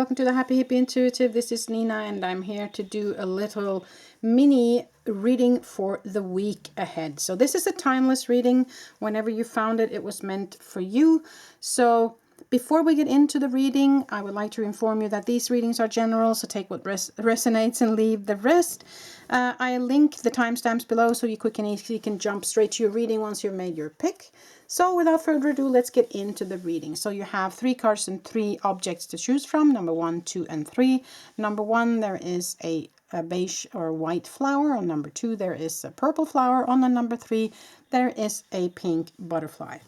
welcome to the Happy Hippie Intuitive. This is Nina and I'm here to do a little mini reading for the week ahead. So this is a timeless reading. Whenever you found it, it was meant for you. So before we get into the reading, I would like to inform you that these readings are general, so take what resonates and leave the rest. I link the timestamps below so you quick and easy can jump straight to your reading once you've made your pick. So without further ado, let's get into the reading. So you have 3 cards and 3 objects to choose from, number 1, 2, and 3. Number 1, there is a beige or white flower. On number 2, there is a purple flower. On the number 3, there is a pink butterfly.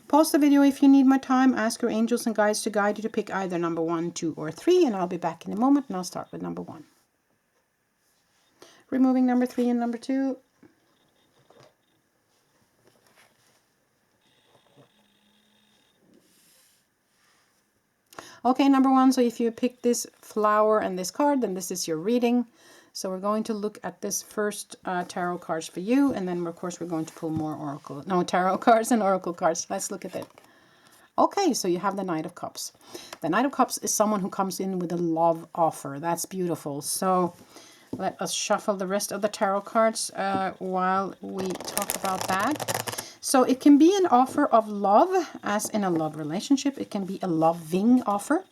Pause the video if you need more time. Ask your angels and guides to guide you to pick either number 1, 2, or 3, and I'll be back in a moment, and I'll start with number 1. Removing number 3 and number 2. Okay, number 1, so if you pick this flower and this card, then this is your reading. So we're going to look at this first tarot cards for you, and then of course we're going to pull more tarot cards and oracle cards. Let's look at it. Okay, so you have the Knight of Cups. The Knight of Cups is someone who comes in with a love offer. That's beautiful. So let us shuffle the rest of the tarot cards while we talk about that. So it can be an offer of love, as in a love relationship. It can be a loving offer.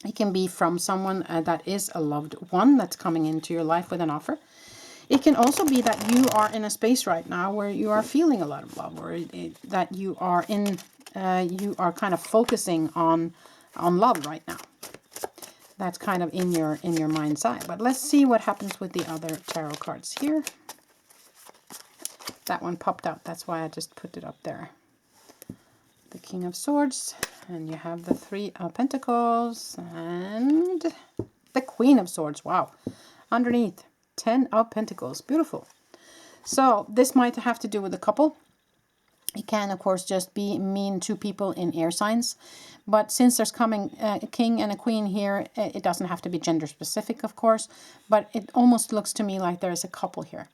It can be from someone that is a loved one that's coming into your life with an offer. It can also be that you are in a space right now where you are feeling a lot of love, or that you are in, you are kind of focusing on love right now. That's kind of in your mind's eye. But let's see what happens with the other tarot cards here. That one popped out. That's why I just put it up there. The King of Swords, and you have the 3 of Pentacles and the Queen of Swords. Wow. Underneath, 10 of Pentacles. Beautiful. So this might have to do with a couple. It can, of course, just mean 2 people in air signs. But since there's coming a king and a queen here, it doesn't have to be gender specific, of course. But it almost looks to me like there's a couple here.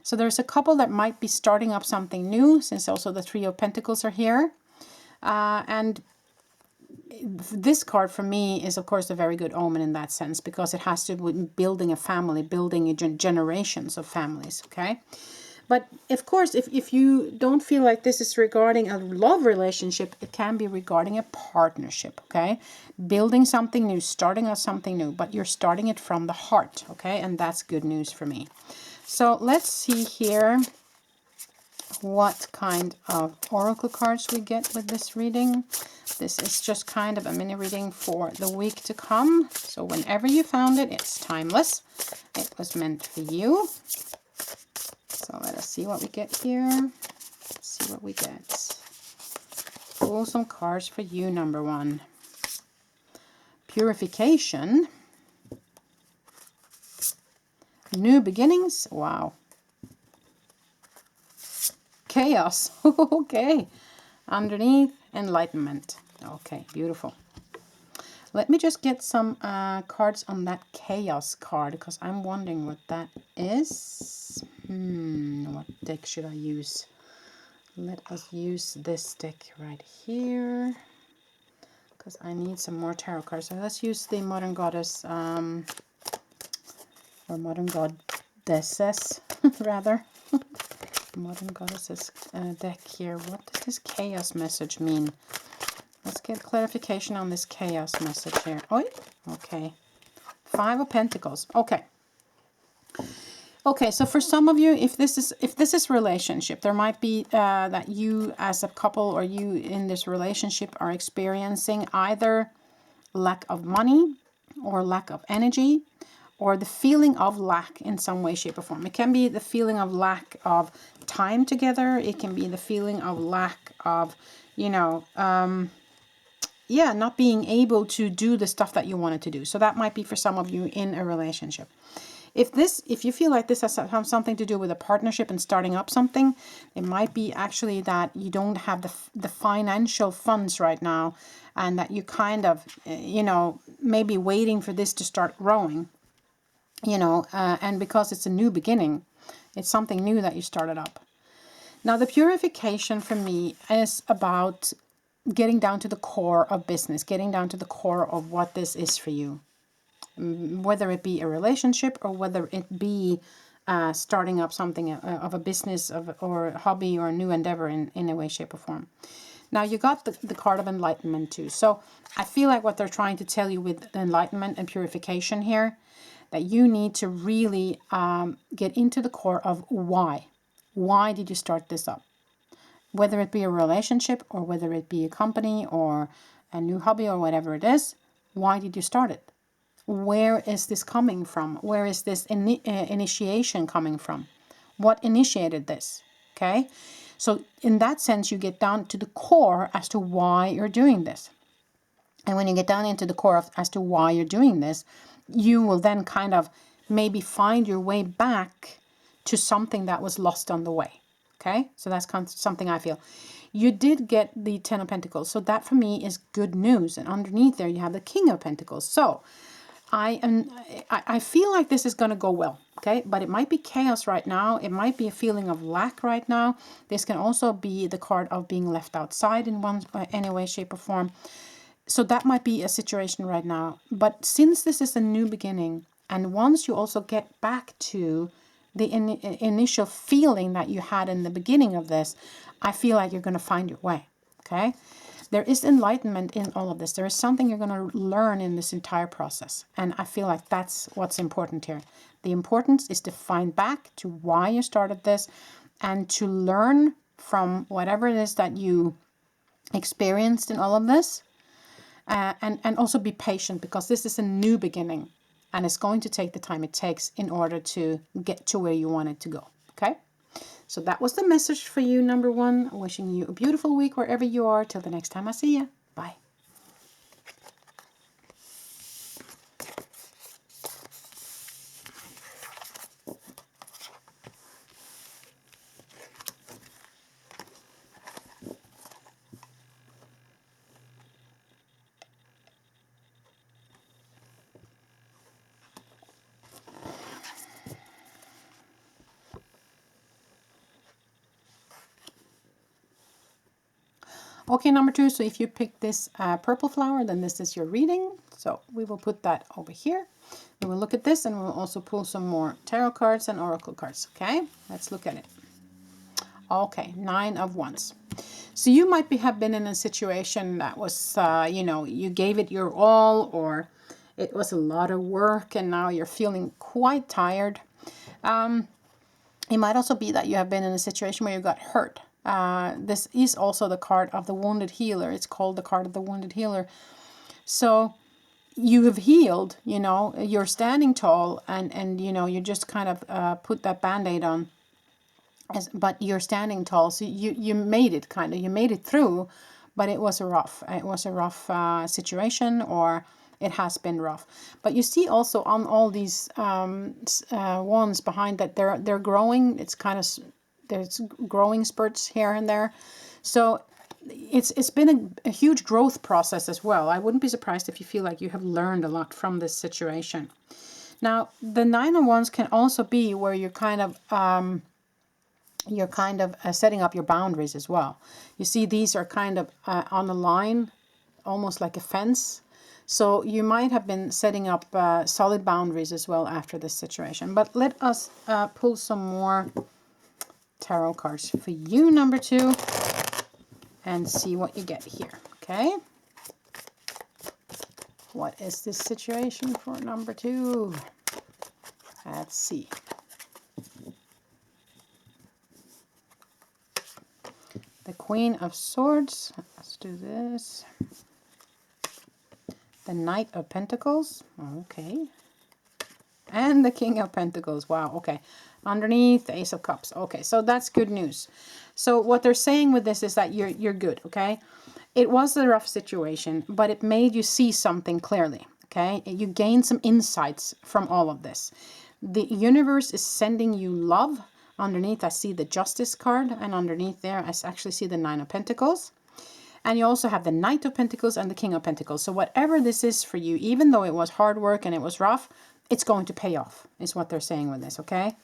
So there's a couple that might be starting up something new, since also the 3 of Pentacles are here. And this card for me is, of course, a very good omen in that sense, because it has to do with building a family, building generations of families, okay? But, of course, if you don't feel like this is regarding a love relationship, it can be regarding a partnership, okay? Building something new, starting out something new, but you're starting it from the heart, okay? And that's good news for me. So let's see here what kind of oracle cards we get with this reading. This is just kind of a mini reading for the week to come. So whenever you found it, it's timeless. It was meant for you. So let us see what we get here. Let's see what we get. Pull some cards for you, number 1. Purification. New beginnings. Wow. Chaos. Okay. Underneath, enlightenment. Okay, beautiful. Let me just get some cards on that chaos card, because I'm wondering what that is. What deck should I use? Let us use this deck right here, because I need some more tarot cards. So let's use the Modern Goddess, or Modern Goddesses, rather. Modern Goddesses deck here. What does this chaos message mean? Let's get clarification on this chaos message here. Oh, okay. 5 of Pentacles. Okay. Okay, so for some of you, if this is relationship, there might be that you as a couple, or you in this relationship, are experiencing either lack of money or lack of energy, or the feeling of lack in some way, shape, or form. It can be the feeling of lack of time together. It can be the feeling of lack of, you know, not being able to do the stuff that you wanted to do. So that might be for some of you in a relationship. If you feel like this has something to do with a partnership and starting up something, it might be actually that you don't have the financial funds right now, and that you kind of, you know, maybe waiting for this to start growing, you know, and because it's a new beginning, it's something new that you started up. Now, the purification for me is about getting down to the core of business, getting down to the core of what this is for you. Whether it be a relationship or whether it be starting up something of a business or a hobby or a new endeavor in a way, shape or form. Now you got the card of enlightenment too. So I feel like what they're trying to tell you with enlightenment and purification here, that you need to really get into the core of why. Why did you start this up? Whether it be a relationship or whether it be a company or a new hobby or whatever it is, why did you start it? Where is this coming from? Where is this initiation coming from? What initiated this? Okay, so in that sense, you get down to the core as to why you're doing this. And when you get down into the core of as to why you're doing this, you will then kind of maybe find your way back to something that was lost on the way. Okay, so that's kind of something I feel. You did get the Ten of Pentacles, so that for me is good news. And underneath there, you have the King of Pentacles. So I feel like this is going to go well, okay? But it might be chaos right now. It might be a feeling of lack right now. This can also be the card of being left outside in any way, shape, or form. So that might be a situation right now. But since this is a new beginning, and once you also get back to the initial feeling that you had in the beginning of this, I feel like you're going to find your way, okay? There is enlightenment in all of this. There is something you're going to learn in this entire process. And I feel like that's what's important here. The importance is to find back to why you started this and to learn from whatever it is that you experienced in all of this. And also be patient, because this is a new beginning. And it's going to take the time it takes in order to get to where you want it to go. Okay? So that was the message for you, number one. Wishing you a beautiful week wherever you are. Till the next time I see you. Bye. Okay, number two, so if you pick this purple flower, then this is your reading. So we will put that over here. We will look at this, and we'll also pull some more tarot cards and oracle cards. Okay, let's look at it. Okay, 9 of Wands. So you might have been in a situation that was, you gave it your all, or it was a lot of work, and now you're feeling quite tired. It might also be that you have been in a situation where you got hurt. This is also the card of the wounded healer. It's called the card of the wounded healer. So you have healed, you're standing tall, and you just kind of put that band-aid on. But you're standing tall, so you made it you made it through, but it was a rough situation, or it has been rough. But you see also on all these wands behind that they're growing. It's kind of, there's growing spurts here and there. So it's been a huge growth process as well. I wouldn't be surprised if you feel like you have learned a lot from this situation. Now, the 9 of Wands can also be where you're kind of setting up your boundaries as well. You see, these are kind of on a line, almost like a fence. So you might have been setting up solid boundaries as well after this situation. But let us pull some more tarot cards for you, number 2, and see what you get here. Okay. What is this situation for number 2? Let's see. The Queen of Swords. Let's do this. The Knight of Pentacles. Okay. And the King of Pentacles. Wow. Okay. Underneath, the Ace of Cups. Okay. So that's good news. So what they're saying with this is that you're good. Okay. It was a rough situation, but it made you see something clearly. Okay. You gained some insights from all of this. The universe is sending you love. Underneath, I see the Justice card, and underneath there, I actually see the 9 of Pentacles. And you also have the Knight of Pentacles and the King of Pentacles. So whatever this is for you, even though it was hard work and it was rough, it's going to pay off, is what they're saying with this, okay?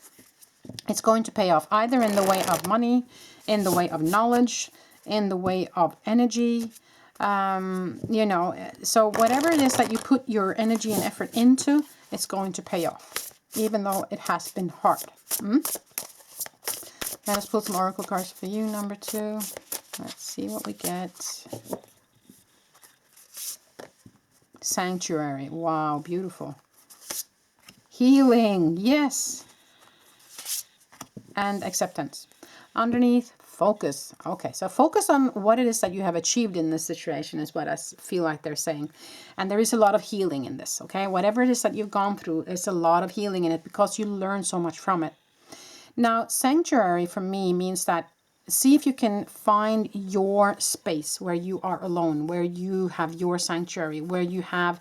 It's going to pay off either in the way of money, in the way of knowledge, in the way of energy. You know, so whatever it is that you put your energy and effort into, it's going to pay off, even though it has been hard. Now let's pull some oracle cards for you, number 2. Let's see what we get. Sanctuary. Wow, beautiful. Healing. Yes. And acceptance. Underneath, focus. Okay, so focus on what it is that you have achieved in this situation is what I feel like they're saying. And there is a lot of healing in this, okay? Whatever it is that you've gone through, there's a lot of healing in it because you learn so much from it. Now, sanctuary for me means that see if you can find your space where you are alone, where you have your sanctuary, where you have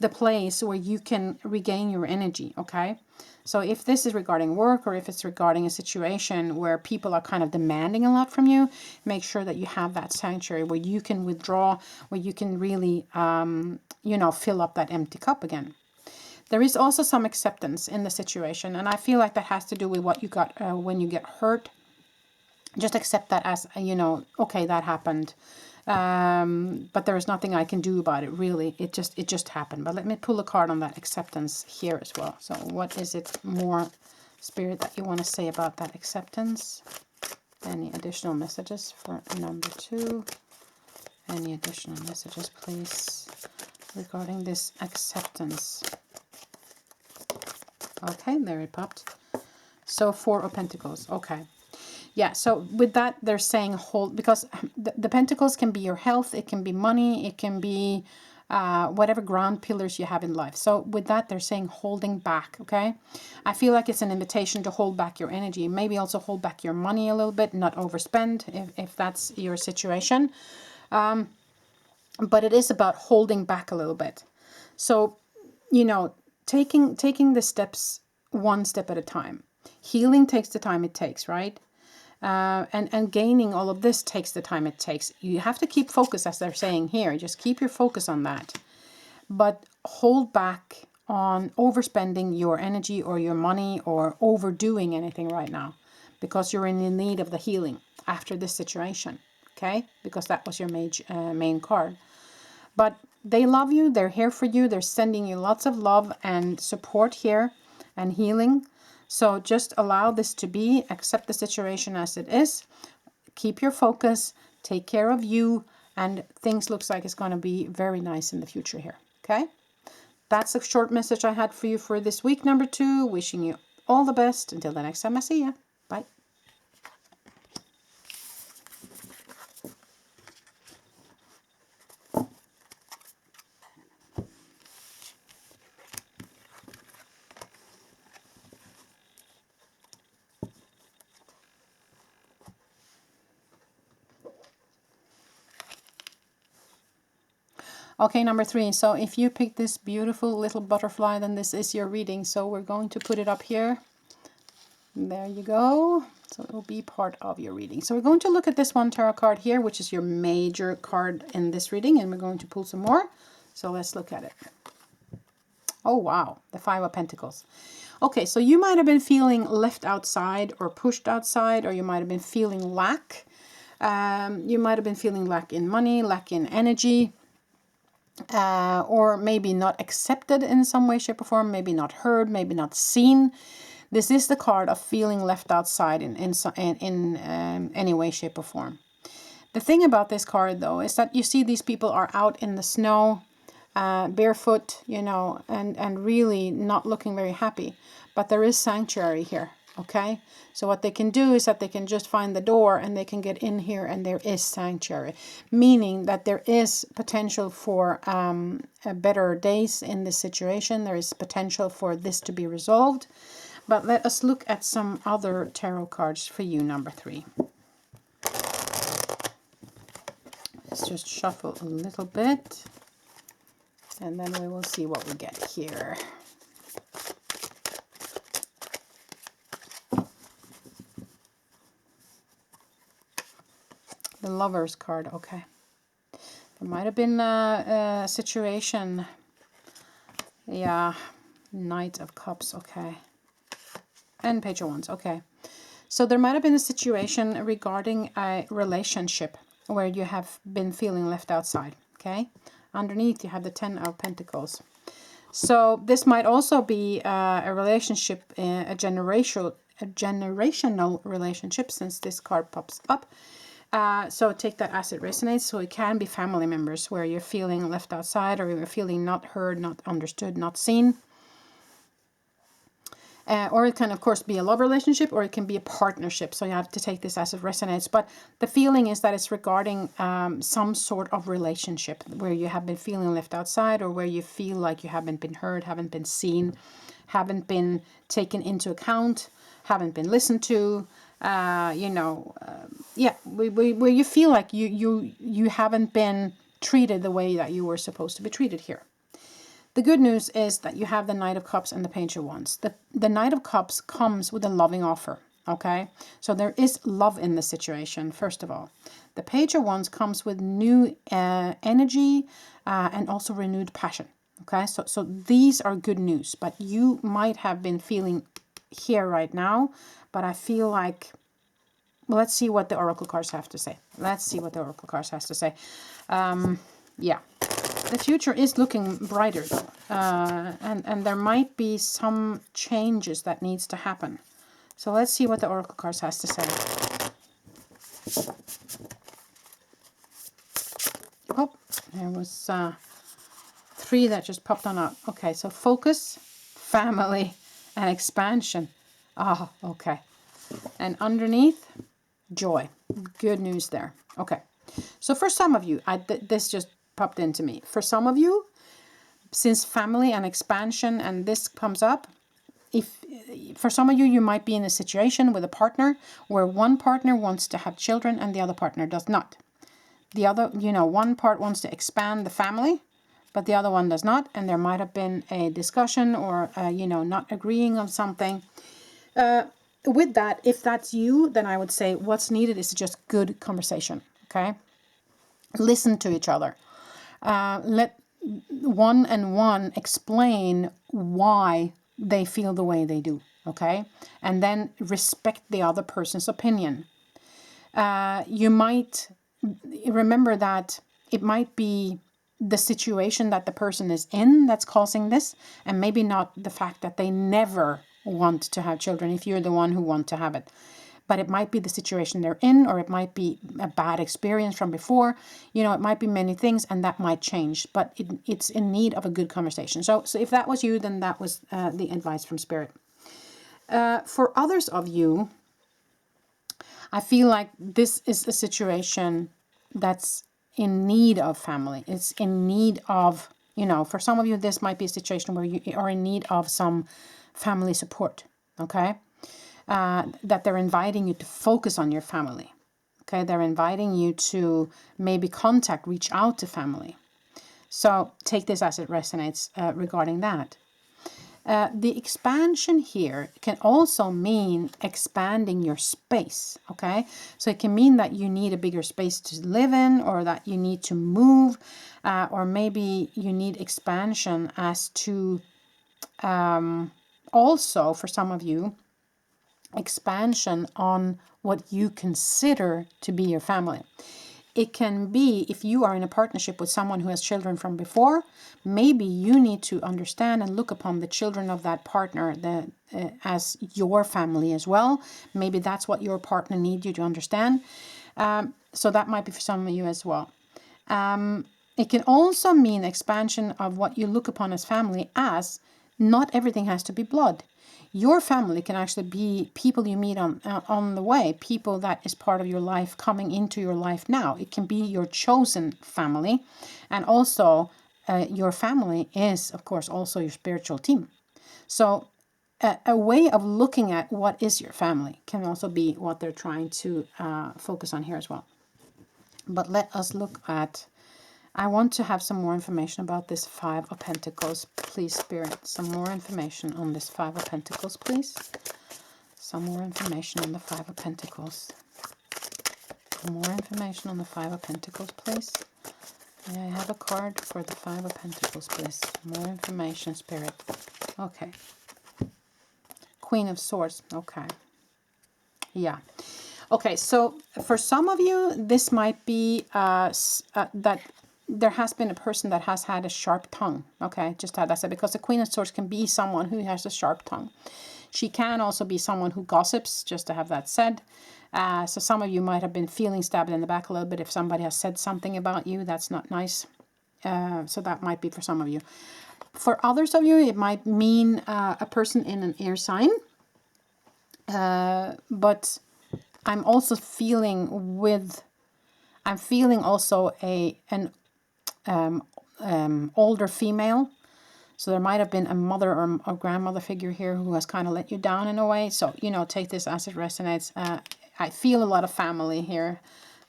the place where you can regain your energy, okay? So if this is regarding work or if it's regarding a situation where people are kind of demanding a lot from you, make sure that you have that sanctuary where you can withdraw, where you can really, you know, fill up that empty cup again. There is also some acceptance in the situation, and I feel like that has to do with what you got when you get hurt. Just accept that as, you know, okay, that happened. But there is nothing I can do about it, really. It just happened. But let me pull a card on that acceptance here as well. So what is it more, Spirit, that you want to say about that acceptance? Any additional messages for number 2? Any additional messages, please, regarding this acceptance? Okay, there it popped. So 4 of Pentacles. Okay. Yeah, so with that, they're saying hold, because the Pentacles can be your health, it can be money, it can be whatever ground pillars you have in life. So with that, they're saying holding back, okay? I feel like it's an invitation to hold back your energy. Maybe also hold back your money a little bit, not overspend if that's your situation. But it is about holding back a little bit. So, you know, taking the steps one step at a time. Healing takes the time it takes, right? And gaining all of this takes the time it takes. You have to keep focus, as they're saying here. Just keep your focus on that. But hold back on overspending your energy or your money or overdoing anything right now, because you're in need of the healing after this situation, okay? Because that was your main card. But they love you. They're here for you. They're sending you lots of love and support here and healing. So just allow this to be. Accept the situation as it is. Keep your focus. Take care of you. And things looks like it's going to be very nice in the future here. Okay? That's a short message I had for you for this week, number 2. Wishing you all the best. Until the next time I see you. Bye. Okay, number 3. So if you pick this beautiful little butterfly, then this is your reading. So we're going to put it up here. There you go. So it will be part of your reading. So we're going to look at this one tarot card here, which is your major card in this reading. And we're going to pull some more. So let's look at it. Oh, wow. The 5 of Pentacles. Okay, so you might have been feeling left outside or pushed outside, or you might have been feeling lack. You might have been feeling lack in money, lack in energy. Or maybe not accepted in some way, shape, or form, maybe not heard, maybe not seen. This is the card of feeling left outside in any way, shape, or form. The thing about this card, though, is that you see these people are out in the snow, barefoot, you know, and really not looking very happy. But there is sanctuary here. Okay, so what they can do is that they can just find the door and they can get in here, and there is sanctuary, meaning that there is potential for better days in this situation. There is potential for this to be resolved. But let us look at some other tarot cards for you, number 3. Let's just shuffle a little bit, and then we will see what we get here. The Lover's card, okay. There might have been a situation. Yeah, Knight of Cups, okay. And Page of Wands, okay. So there might have been a situation regarding a relationship. where you have been feeling left outside. Okay, underneath you have the 10 of Pentacles. So this might also be a relationship, a generational relationship, since this card pops up. So take that as it resonates. So it can be family members where you're feeling left outside, or you're feeling not heard, not understood, not seen. Or it can, of course, be a love relationship, or it can be a partnership. So you have to take this as it resonates. But the feeling is that it's regarding some sort of relationship where you have been feeling left outside, or where you feel like you haven't been heard, haven't been seen, haven't been taken into account, haven't been listened to. Where you feel like you haven't been treated the way that you were supposed to be treated here. The good news is that you have the Knight of Cups and the Page of Wands. The Knight of Cups comes with a loving offer, okay? So there is love in the situation, first of all. The Page of Wands comes with new energy and also renewed passion, okay? So these are good news, but you might have been feeling here right now, but I feel like, well, let's see what the Oracle cards have to say. Let's see what the Oracle cards has to say. Yeah. The future is looking brighter, though, and there might be some changes that needs to happen. So let's see what the Oracle cards has to say. Oh, there was 3 that just popped on up. Okay, so focus, family, and expansion. Ah, okay. And underneath, joy. Good news there. Okay. So for some of you, this just popped into me. For some of you, since family and expansion and this comes up, for some of you, you might be in a situation with a partner where one partner wants to have children and the other partner does not. The other, one part wants to expand the family, but the other one does not. And there might have been a discussion or, not agreeing on something. With that, if that's you, then I would say what's needed is just good conversation, okay? Listen to each other. Let one and one explain why they feel the way they do, okay? And then respect the other person's opinion. You might remember that it might be the situation that the person is in that's causing this, and maybe not the fact that they never want to have children if you're the one who want to have it. But it might be the situation they're in, or it might be a bad experience from before. It might be many things, and that might change. But it's in need of a good conversation. So if that was you, then that was the advice from Spirit. For others of you, I feel like this is a situation that's in need of family. It's in need of, for some of you, this might be a situation where you are in need of some family support, okay? That they're inviting you to focus on your family. Okay, they're inviting you to maybe reach out to family. So take this as it resonates regarding that. The expansion here can also mean expanding your space, okay? So it can mean that you need a bigger space to live in, or that you need to move, or maybe you need expansion as to, also for some of you, expansion on what you consider to be your family. It can be, if you are in a partnership with someone who has children from before, maybe you need to understand and look upon the children of that partner as your family as well. Maybe that's what your partner needs you to understand. So that might be for some of you as well. It can also mean expansion of what you look upon as family, as not everything has to be blood. Your family can actually be people you meet on the way, people that is part of your life coming into your life now. It can be your chosen family. And also your family is, of course, also your spiritual team. So a way of looking at what is your family can also be what they're trying to focus on here as well. But let us look at, I want to have some more information about this 5 of Pentacles. Please, Spirit, some more information on this 5 of Pentacles, please. Some more information on the 5 of Pentacles. More information on the 5 of Pentacles, please. May I have a card for the 5 of Pentacles, please? More information, Spirit. Okay. Queen of Swords. Okay. Yeah. Okay, so for some of you, this might be that there has been a person that has had a sharp tongue. Okay, just how that said, because the Queen of Swords can be someone who has a sharp tongue. She can also be someone who gossips, just to have that said. So some of you might have been feeling stabbed in the back a little bit if somebody has said something about you. That's not nice. So that might be for some of you. For others of you, it might mean a person in an air sign. But I'm also feeling also an older female. So there might have been a mother or a grandmother figure here who has kind of let you down in a way. So, you know, take this as it resonates. I feel a lot of family here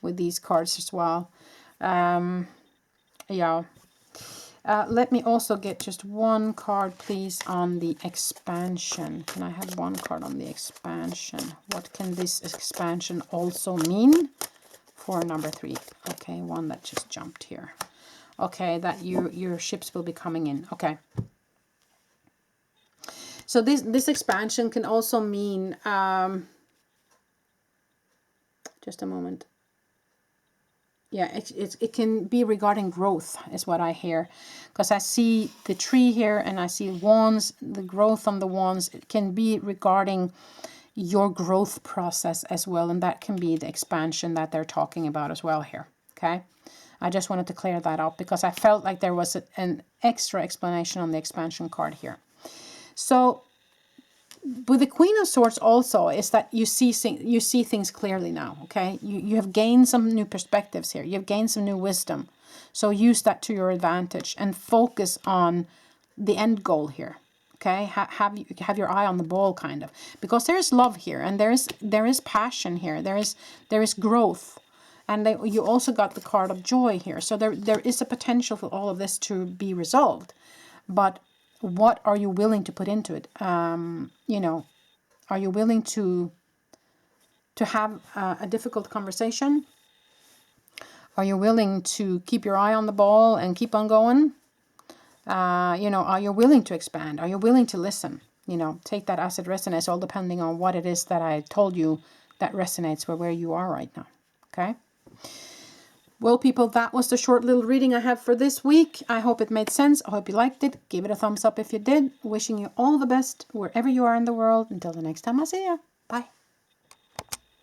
with these cards as well. Yeah. Let me also get just one card, please, on the expansion. Can I have one card on the expansion? What can this expansion also mean for number 3? Okay, one that just jumped here. Okay, that your ships will be coming in. Okay. So this expansion can also mean, just a moment. Yeah, it can be regarding growth is what I hear. Because I see the tree here and I see wands, the growth on the wands. It can be regarding your growth process as well. And that can be the expansion that they're talking about as well here. Okay. I just wanted to clear that up because I felt like there was an extra explanation on the expansion card here. So with the Queen of Swords also is that you see things clearly now, okay? You have gained some new perspectives here. You've gained some new wisdom. So use that to your advantage and focus on the end goal here, okay? Have your eye on the ball, kind of. Because there is love here and there is passion here. There is growth. And you also got the card of joy here. So there is a potential for all of this to be resolved. But what are you willing to put into it? You know, are you willing to have a difficult conversation? Are you willing to keep your eye on the ball and keep on going? You know, are you willing to expand? Are you willing to listen? You know, take that as it resonates, all depending on what it is that I told you that resonates with where you are right now. Okay? Well, people, that was the short little reading I have for this week. I hope it made sense. I hope you liked it. Give it a thumbs up if you did. Wishing you all the best wherever you are in the world. Until the next time I see you. Bye.